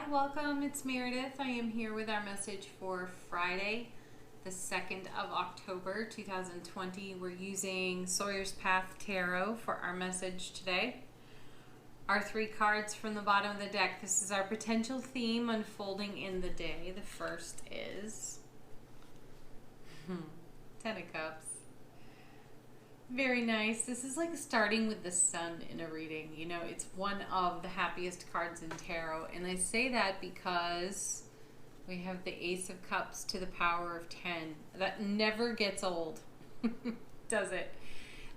welcome. It's Meredith. I am here with our message for Friday, the 2nd of October, 2020. We're using Sawyer's Path Tarot for our message today. Our 3 cards from the bottom of the deck. This is our potential theme unfolding in the day. The first is 10 of Cups. Very nice. This is like starting with the sun in a reading. You know, it's one of the happiest cards in tarot. And I say that because we have the Ace of Cups to the power of 10. That never gets old, does it?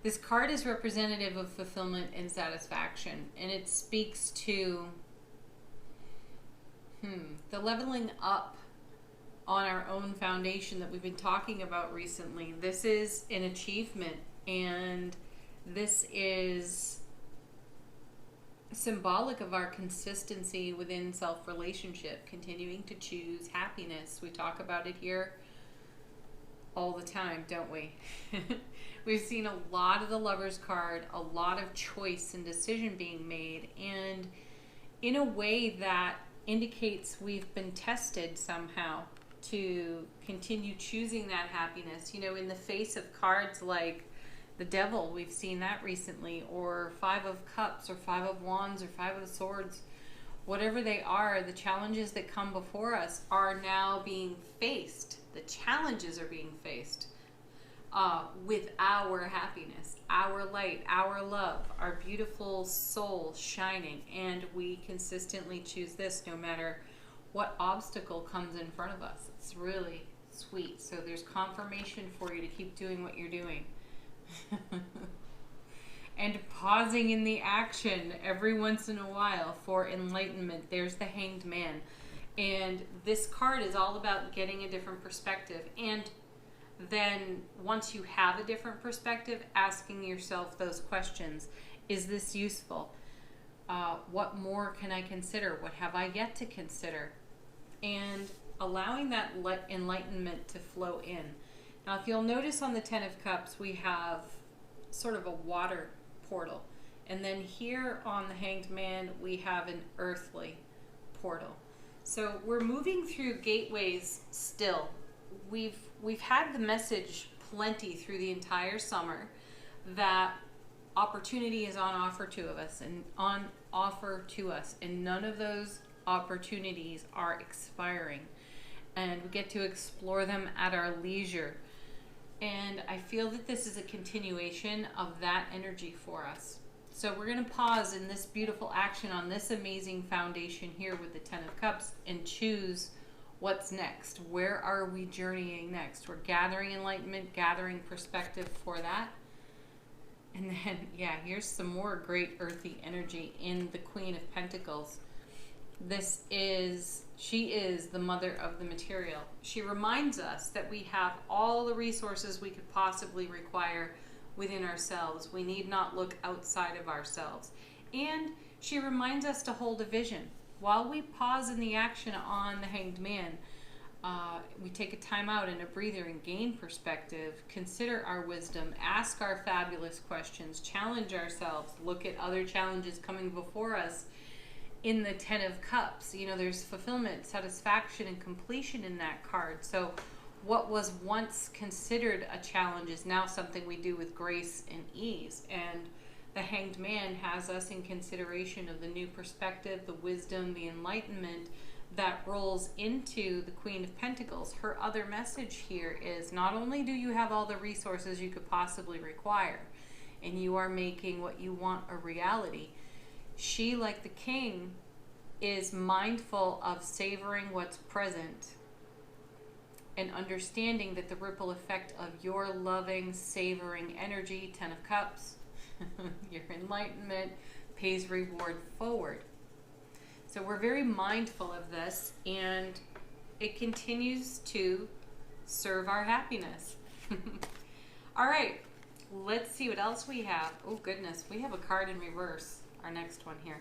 This card is representative of fulfillment and satisfaction. And it speaks to the leveling up on our own foundation that we've been talking about recently. This is an achievement. And this is symbolic of our consistency within self-relationship, continuing to choose happiness. We talk about it here all the time, don't we? We've seen a lot of the Lover's card, a lot of choice and decision being made, and in a way that indicates we've been tested somehow to continue choosing that happiness. You know, in the face of cards like the Devil, we've seen that recently, or 5 of Cups, or 5 of Wands, or 5 of Swords. Whatever they are, the challenges that come before us are now being faced. The challenges are being faced with our happiness, our light, our love, our beautiful soul shining. And we consistently choose this no matter what obstacle comes in front of us. It's really sweet. So there's confirmation for you to keep doing what you're doing. And pausing in the action every once in a while for enlightenment. There's the Hanged Man. And this card is all about getting a different perspective. And then once you have a different perspective, asking yourself those questions. Is this useful? What more can I consider? What have I yet to consider? And allowing that enlightenment to flow in. Now, if you'll notice on the 10 of Cups, we have sort of a water portal. And then here on the Hanged Man, we have an earthly portal. So we're moving through gateways still. We've had the message plenty through the entire summer that opportunity is on offer to us, and none of those opportunities are expiring. And we get to explore them at our leisure. And I feel that this is a continuation of that energy for us. So we're going to pause in this beautiful action on this amazing foundation here with the 10 of Cups and choose what's next. Where are we journeying next? We're gathering enlightenment, gathering perspective for that. And then, yeah, here's some more great earthy energy in the Queen of Pentacles. She is the mother of the material. She reminds us that we have all the resources we could possibly require within ourselves. We need not look outside of ourselves. And she reminds us to hold a vision. While we pause in the action on the Hanged Man, we take a time out and a breather and gain perspective, consider our wisdom, ask our fabulous questions, challenge ourselves, look at other challenges coming before us. In the 10 of Cups, you know, there's fulfillment, satisfaction, and completion in that card. So what was once considered a challenge is now something we do with grace and ease. And the Hanged Man has us in consideration of the new perspective, the wisdom, the enlightenment that rolls into the Queen of Pentacles. Her other message here is not only do you have all the resources you could possibly require, and you are making what you want a reality, she, like the king, is mindful of savoring what's present and understanding that the ripple effect of your loving, savoring energy, 10 of Cups, your enlightenment, pays reward forward. So we're very mindful of this, and it continues to serve our happiness. All right, let's see what else we have. Oh, goodness, we have a card in reverse. Our next one here.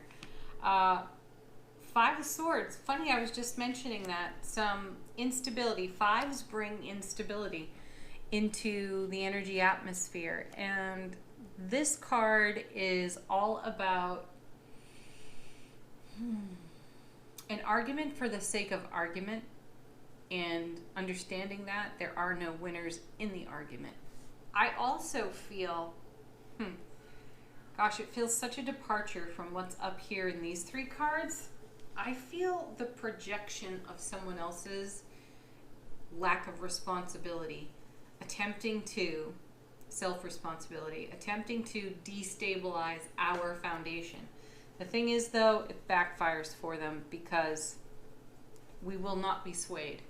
5 of Swords. Funny, I was just mentioning that. Some instability. 5s bring instability into the energy atmosphere. And this card is all about an argument for the sake of argument, and understanding that there are no winners in the argument. I also feel, gosh, it feels such a departure from what's up here in these three cards. I feel the projection of someone else's lack of responsibility, attempting to, self-responsibility, attempting to destabilize our foundation. The thing is, though, it backfires for them because we will not be swayed.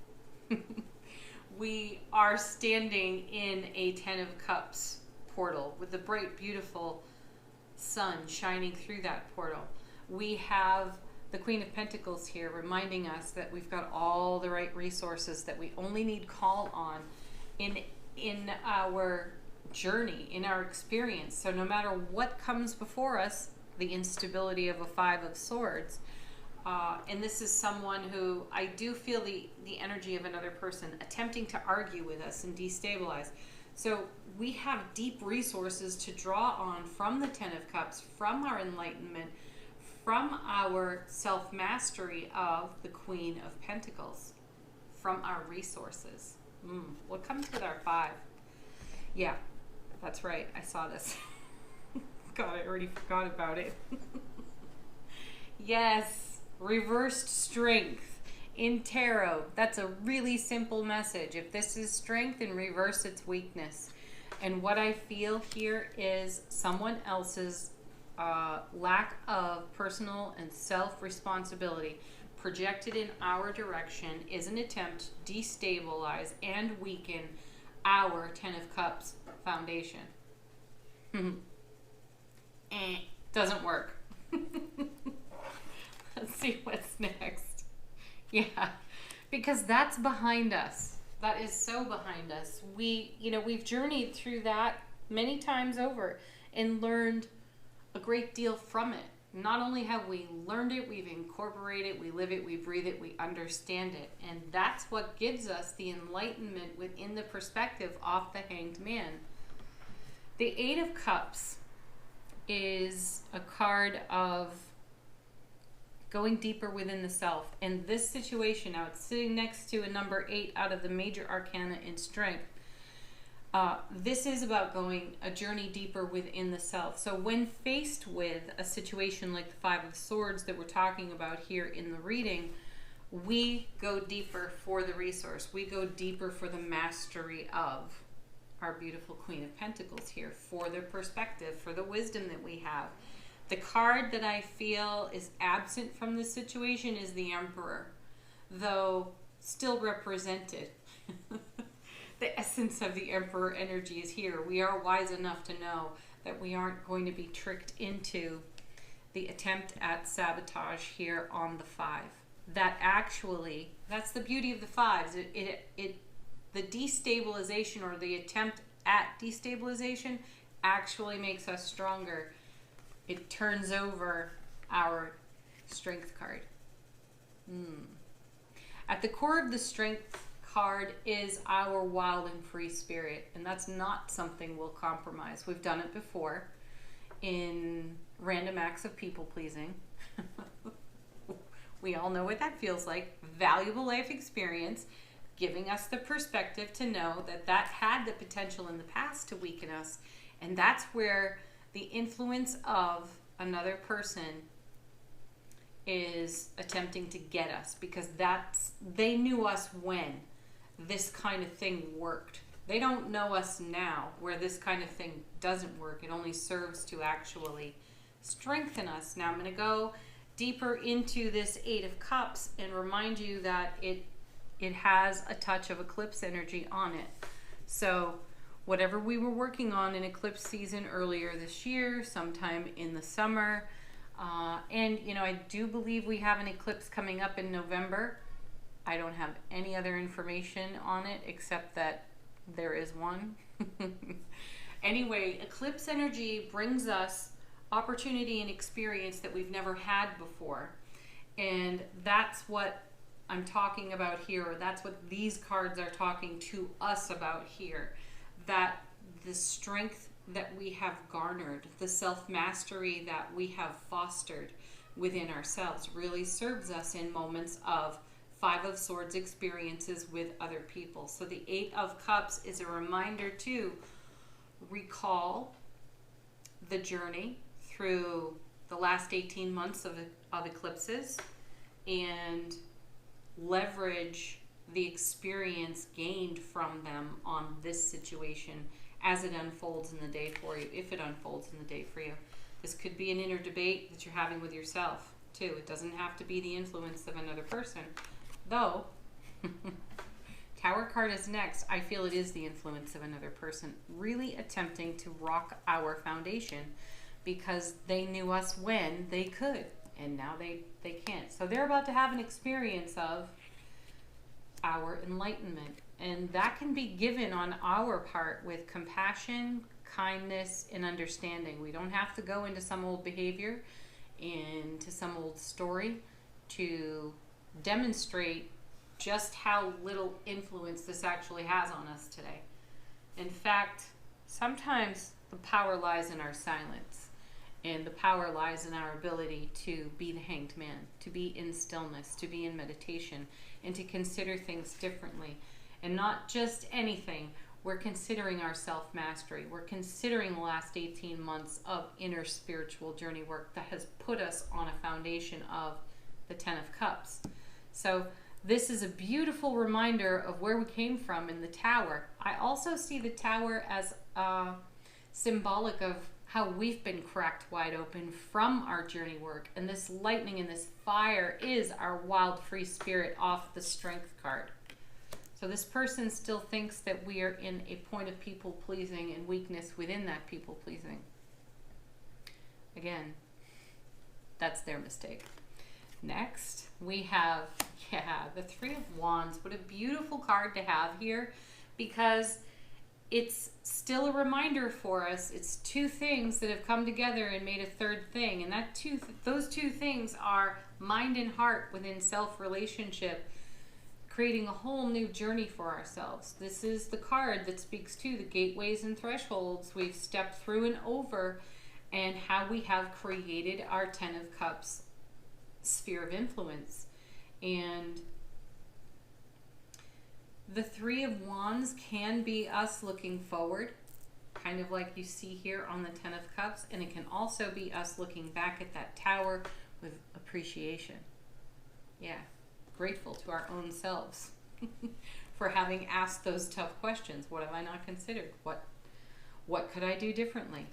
We are standing in a Ten of Cups portal with the bright, beautiful sun shining through that portal. We have the Queen of Pentacles here reminding us that we've got all the right resources that we only need call on in our journey, in our experience. So no matter what comes before us, the instability of a Five of Swords, and this is someone who I do feel the energy of another person attempting to argue with us and destabilize. So we have deep resources to draw on from the Ten of Cups, from our enlightenment, from our self-mastery of the Queen of Pentacles, from our resources. What comes with our Five? Yeah, that's right. I saw this. God, I already forgot about it. Yes, reversed strength in tarot. That's a really simple message. If this is strength, in reverse, it's weakness. And what I feel here is someone else's lack of personal and self-responsibility projected in our direction is an attempt to destabilize and weaken our Ten of Cups foundation. Doesn't work. Let's see what's next. Yeah, because that's behind us. That is so behind us. We've journeyed through that many times over and learned a great deal from it. Not only have we learned it, we've incorporated it, we live it, we breathe it, we understand it. And that's what gives us the enlightenment within the perspective of the Hanged Man. The Eight of Cups is a card of going deeper within the self. And this situation now, it's sitting next to a number 8 out of the major arcana in strength. This is about going a journey deeper within the self. So when faced with a situation like the Five of Swords that we're talking about here in the reading, we go deeper for the resource. We go deeper for the mastery of our beautiful Queen of Pentacles here, for the perspective, for the wisdom that we have. The card that I feel is absent from this situation is the Emperor, though still represented. The essence of the Emperor energy is here. We are wise enough to know that we aren't going to be tricked into the attempt at sabotage here on the Five. That actually, that's the beauty of the Fives. The destabilization or the attempt at destabilization actually makes us stronger. It turns over our strength card. At the core of the strength card is our wild and free spirit, and that's not something we'll compromise. We've done it before in random acts of people pleasing. We all know what that feels like. Valuable life experience, giving us the perspective to know that that had the potential in the past to weaken us, and that's where the influence of another person is attempting to get us, because they knew us when this kind of thing worked. They don't know us now where this kind of thing doesn't work. It only serves to actually strengthen us. Now I'm going to go deeper into this Eight of Cups and remind you that it has a touch of eclipse energy on it. So whatever we were working on in eclipse season earlier this year, sometime in the summer, and I do believe we have an eclipse coming up in November. I don't have any other information on it except that there is one. Anyway, eclipse energy brings us opportunity and experience that we've never had before. And that's what I'm talking about here, or that's what these cards are talking to us about here. That the strength that we have garnered, the self-mastery that we have fostered, within ourselves really serves us in moments of Five of Swords experiences with other people. So the Eight of Cups is a reminder to recall the journey through the last 18 months of eclipses and leverage the experience gained from them on this situation as it unfolds in the day for you, if it unfolds in the day for you. This could be an inner debate that you're having with yourself too. It doesn't have to be the influence of another person, though. Tower card is next. I feel it is the influence of another person, really attempting to rock our foundation because they knew us when they could, and now they can't. So they're about to have an experience of our enlightenment, and that can be given on our part with compassion, kindness, and understanding. We don't have to go into some old behavior, into some old story to demonstrate just how little influence this actually has on us today. In fact, sometimes the power lies in our silence, and the power lies in our ability to be the hanged man, to be in stillness, to be in meditation, and to consider things differently. And not just anything. We're considering our self-mastery. We're considering the last 18 months of inner spiritual journey work that has put us on a foundation of the Ten of Cups. So this is a beautiful reminder of where we came from in the Tower. I also see the Tower as symbolic of how we've been cracked wide open from our journey work. And this lightning and this fire is our wild free spirit off the Strength card. So this person still thinks that we are in a point of people pleasing and weakness within that people pleasing. Again, that's their mistake. Next, we have, the Three of Wands. What a beautiful card to have here, because it's still a reminder for us. It's two things that have come together and made a third thing. And those two things are mind and heart within self-relationship, creating a whole new journey for ourselves. This is the card that speaks to the gateways and thresholds we've stepped through and over, and how we have created our Ten of Cups sphere of influence. And the Three of Wands can be us looking forward, kind of like you see here on the Ten of Cups, and it can also be us looking back at that Tower with appreciation. Yeah, grateful to our own selves for having asked those tough questions. What have I not considered? What could I do differently?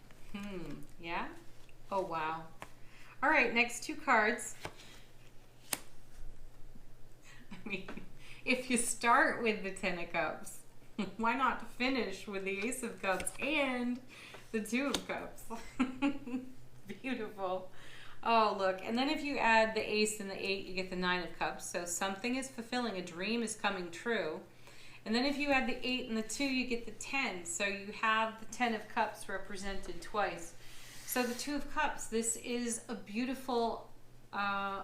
Yeah? Oh, wow. All right, next two cards. I mean, if you start with the Ten of Cups, why not finish with the Ace of Cups and the Two of Cups? Beautiful. Oh, look. And then if you add the Ace and the Eight, you get the Nine of Cups. So something is fulfilling. A dream is coming true. And then if you add the 8 and the 2, you get the 10. So you have the 10 of Cups represented twice. So the Two of Cups, this is a beautiful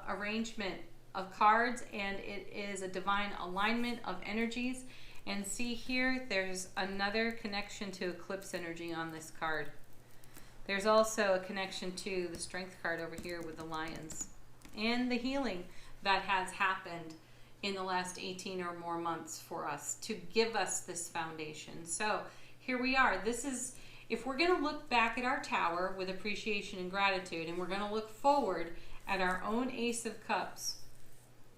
arrangement of cards, and it is a divine alignment of energies. And see here, there's another connection to eclipse energy on this card. There's also a connection to the Strength card over here with the lions, and the healing that has happened in the last 18 or more months for us to give us this foundation. So here we are. This is, if we're going to look back at our Tower with appreciation and gratitude, and we're going to look forward at our own Ace of Cups,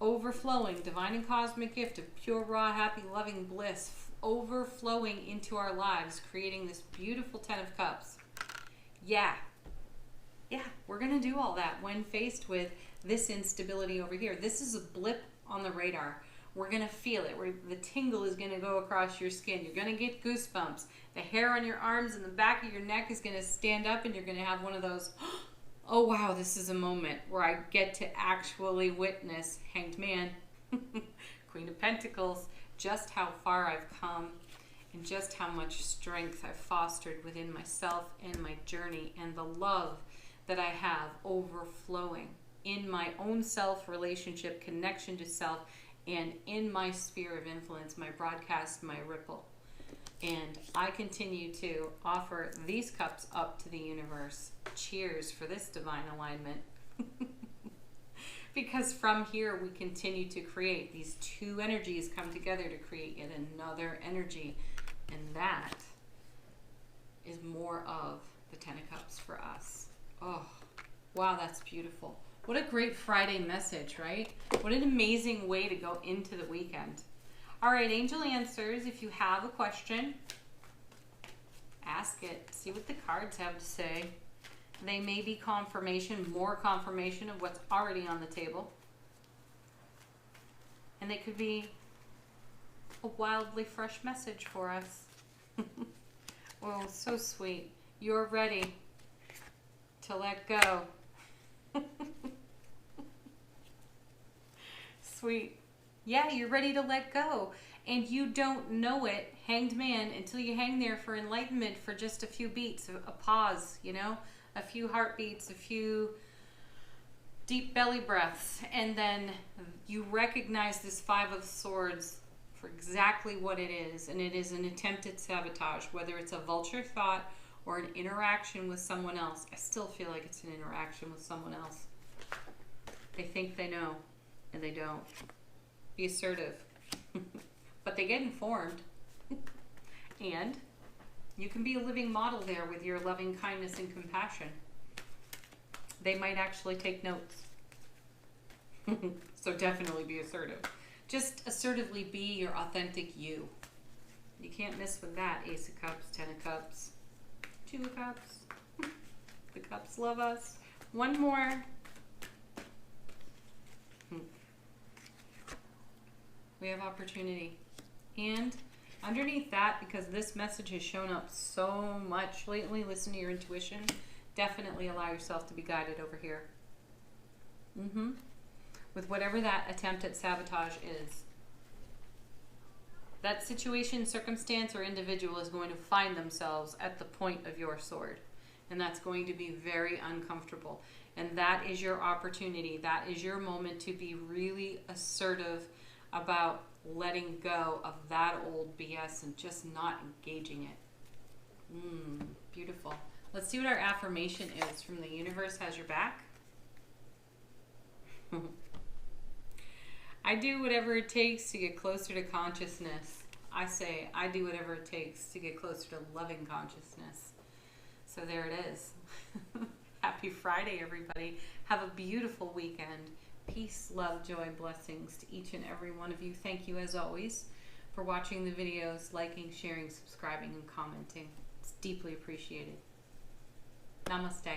overflowing divine and cosmic gift of pure, raw, happy, loving bliss, overflowing into our lives, creating this beautiful Ten of Cups. Yeah, we're going to do all that when faced with this instability over here. This is a blip on the radar. We're going to feel it. The tingle is going to go across your skin. You're going to get goosebumps. The hair on your arms and the back of your neck is going to stand up, and you're going to have one of those, oh wow, this is a moment where I get to actually witness, Hanged Man, Queen of Pentacles, just how far I've come and just how much strength I've fostered within myself and my journey, and the love that I have overflowing in my own self-relationship, connection to self, and in my sphere of influence, my broadcast, my ripple. And I continue to offer these cups up to the universe. Cheers for this divine alignment. Because from here we continue to create. These two energies come together to create yet another energy. And that is more of the Ten of Cups for us. Oh, wow, that's beautiful. What a great Friday message, right? What an amazing way to go into the weekend. All right, Angel Answers, if you have a question, ask it. See what the cards have to say. They may be confirmation, more confirmation of what's already on the table. And they could be a wildly fresh message for us. Oh, so sweet. You're ready to let go. Sweet. Yeah, you're ready to let go. And you don't know it, hanged man, until you hang there for enlightenment for just a few beats, a pause, you know? A few heartbeats, a few deep belly breaths. And then you recognize this Five of Swords for exactly what it is. And it is an attempted sabotage, whether it's a vulture thought or an interaction with someone else. I still feel like it's an interaction with someone else. They think they know, and they don't. Be assertive. But they get informed. And you can be a living model there with your loving kindness and compassion. They might actually take notes. So definitely be assertive. Just assertively be your authentic you. You can't miss with that. Ace of Cups, Ten of Cups, Two of Cups. The cups love us. One more. We have opportunity. And underneath that, because this message has shown up so much lately, listen to your intuition. Definitely allow yourself to be guided over here. With whatever that attempt at sabotage is. That situation, circumstance, or individual is going to find themselves at the point of your sword. And that's going to be very uncomfortable. And that is your opportunity. That is your moment to be really assertive about letting go of that old BS and just not engaging it. Beautiful. Let's see what our affirmation is from the universe has your back. I do whatever it takes to get closer to consciousness. I say I do whatever it takes to get closer to loving consciousness. So there it is. Happy Friday, everybody. Have a beautiful weekend. Peace, love, joy, blessings to each and every one of you. Thank you, as always, for watching the videos, liking, sharing, subscribing, and commenting. It's deeply appreciated. Namaste.